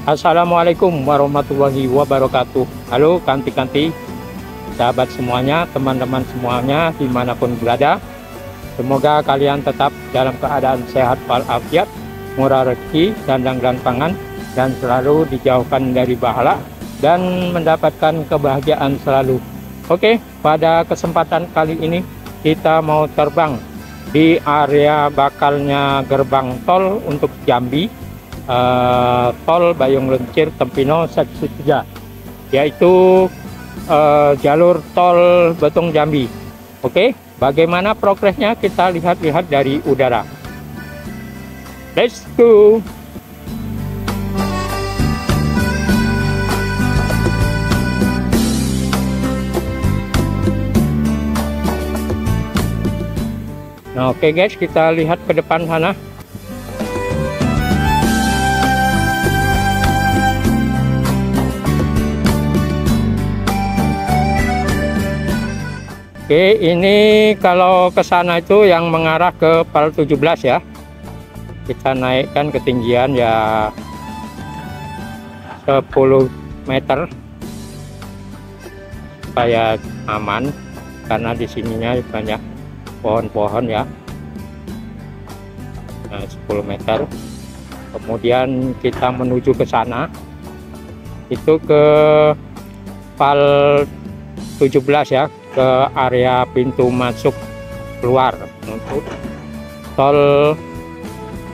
Assalamualaikum warahmatullahi wabarakatuh. Halo kanti-kanti, sahabat semuanya, teman-teman semuanya dimanapun berada. Semoga kalian tetap dalam keadaan sehat walafiat, murah rezeki, dandang pangan, dan selalu dijauhkan dari bahaya dan mendapatkan kebahagiaan selalu. Oke, pada kesempatan kali ini kita mau terbang di area bakalnya gerbang tol untuk Jambi, tol Bayung Lencir Tempino seksi 3, yaitu jalur tol Betong Jambi. Oke, bagaimana progresnya kita lihat dari udara. Let's go. Nah, oke guys, kita lihat ke depan sana. Oke, ini kalau ke sana itu yang mengarah ke PAL 17 ya. Kita naikkan ketinggian ya 10 meter supaya aman, karena di sininya banyak pohon-pohon ya. Nah, 10 meter. Kemudian kita menuju ke sana. Itu ke PAL 17 ya, ke area pintu masuk keluar untuk tol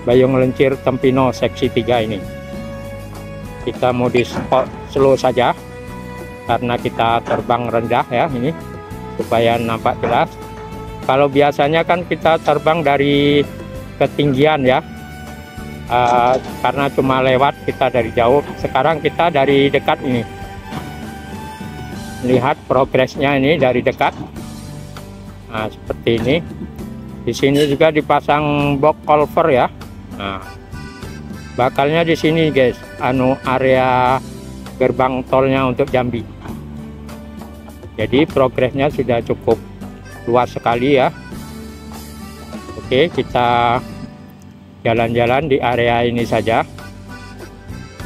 Bayung Lencir Tempino seksi 3 ini. Kita mau di spot slow saja karena kita terbang rendah ya, ini supaya nampak jelas. Kalau biasanya kan kita terbang dari ketinggian ya, karena cuma lewat kita dari jauh. Sekarang kita dari dekat ini, lihat progresnya ini dari dekat. Nah, seperti ini. Di sini juga dipasang box culvert ya. Nah, bakalnya di sini guys, area gerbang tolnya untuk Jambi. Jadi progresnya sudah cukup luas sekali ya. Oke, kita jalan-jalan di area ini saja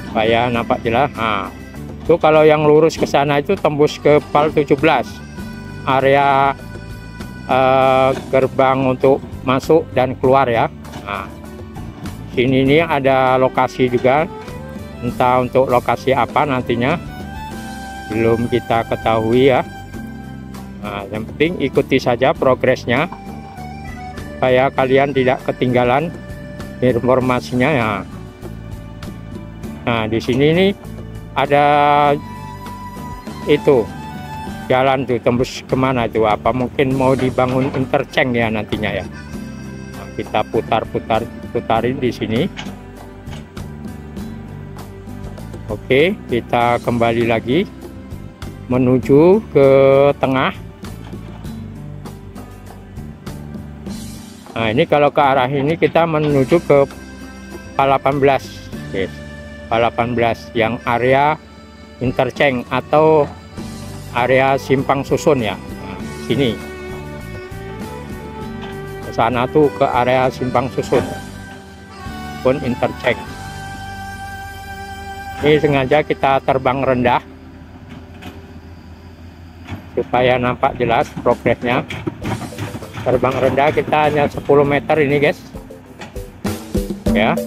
supaya nampak jelas. Nah, itu kalau yang lurus ke sana itu tembus ke PAL 17, area gerbang untuk masuk dan keluar ya. Nah, sini ini ada lokasi juga, entah untuk lokasi apa nantinya belum kita ketahui ya. Nah, yang penting ikuti saja progresnya supaya kalian tidak ketinggalan informasinya ya. Nah, di sini nih ada itu jalan tuh tembus kemana itu, apa mungkin mau dibangun interchange ya nantinya ya. Nah, kita putarin di sini. Oke, kita kembali lagi menuju ke tengah. Nah, ini kalau ke arah ini kita menuju ke PAL 18 guys. PAL 18 yang area interchange atau area simpang susun ya. Nah, sini ke sana tuh ke area simpang susun pun interchange. Ini sengaja kita terbang rendah supaya nampak jelas progresnya. Terbang rendah kita hanya 10 meter ini guys ya.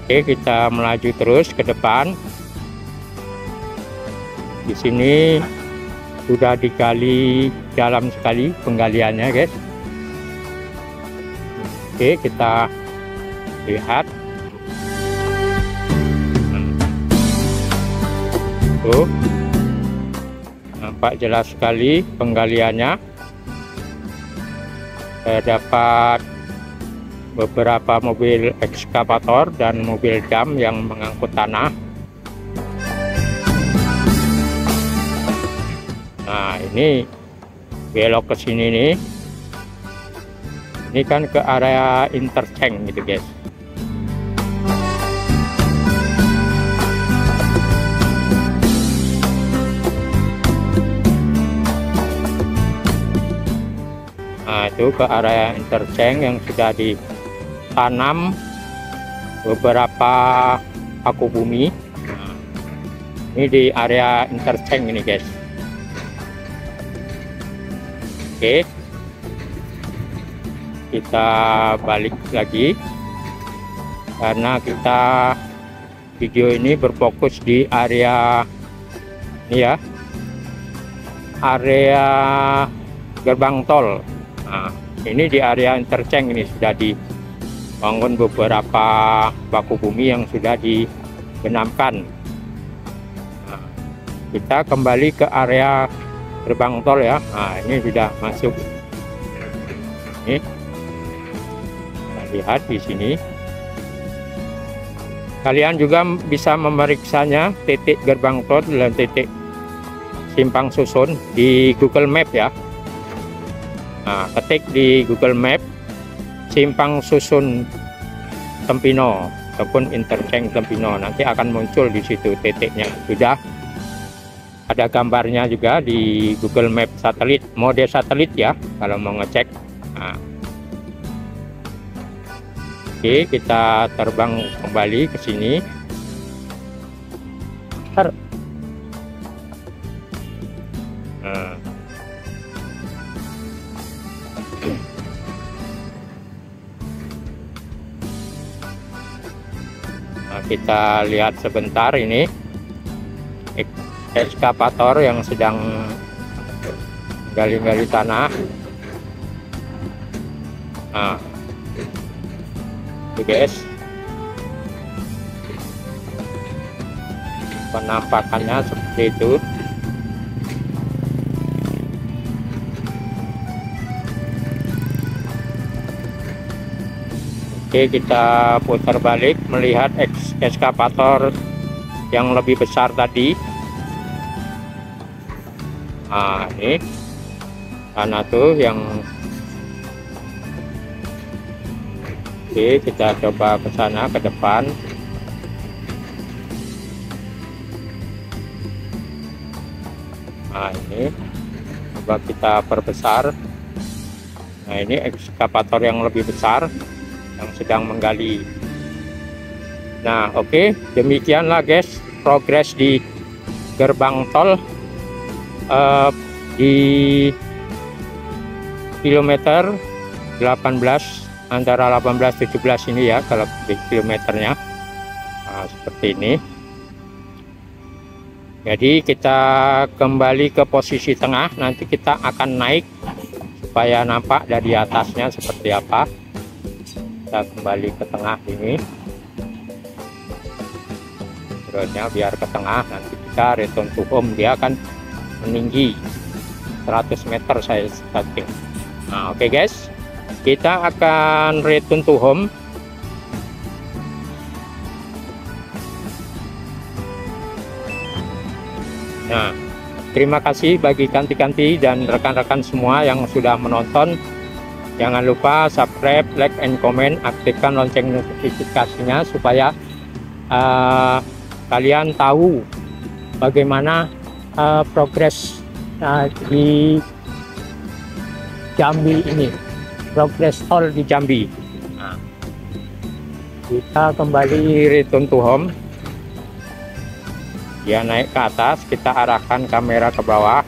Oke, kita melaju terus ke depan. Di sini sudah digali dalam sekali penggaliannya, guys. Oke, kita lihat. Tuh, nampak jelas sekali penggaliannya. Saya dapat beberapa mobil ekskavator dan mobil dam yang mengangkut tanah. Nah, ini belok ke sini nih. Ini kan ke area interchange gitu guys. itu ke area interchange yang sudah ditanam beberapa paku bumi. Nah, ini di area interchange ini guys. Oke, kita balik lagi karena kita video ini berfokus di area ini ya, area gerbang tol. Nah, ini di area interchange ini sudah dibangun beberapa baku bumi yang sudah dibenamkan. Nah, kita kembali ke area gerbang tol ya. Nah, ini sudah masuk. Ini kita lihat di sini. Kalian juga bisa memeriksanya titik gerbang tol dan titik simpang susun di Google Map ya. Nah, ketik di Google Map simpang susun Tempino ataupun interchange Tempino, nanti akan muncul di situ titiknya. Sudah ada gambarnya juga di Google Map satelit, mode satelit ya kalau mau ngecek. Nah, oke, kita terbang kembali ke sini. Nah, kita lihat sebentar ini ekskavator yang sedang gali-gali tanah. Nah, guys, penampakannya seperti itu. Oke, kita putar balik melihat ekskavator yang lebih besar tadi. Nah, ini sana tuh yang. Oke, kita coba ke sana, ke depan. Nah, ini coba kita perbesar. Nah, ini ekskavator yang lebih besar yang sedang menggali. Nah, oke, demikianlah guys progres di gerbang tol di kilometer 18 antara 18-17 ini ya kalau di kilometernya. Nah, seperti ini. Jadi kita kembali ke posisi tengah, nanti kita akan naik supaya nampak dari atasnya seperti apa. Kita kembali ke tengah ini, drone-nya biar ke tengah, nanti kita return to home. Dia akan meninggi 100 meter saya setting. Nah, oke guys, kita akan return to home. Nah, terima kasih bagi Kanti-Kanti dan rekan-rekan semua yang sudah menonton. Jangan lupa subscribe, like, and comment, aktifkan lonceng notifikasinya supaya kalian tahu bagaimana progres di Jambi ini, progres tol di Jambi. Nah, kita kembali return to home. Dia naik ke atas, kita arahkan kamera ke bawah.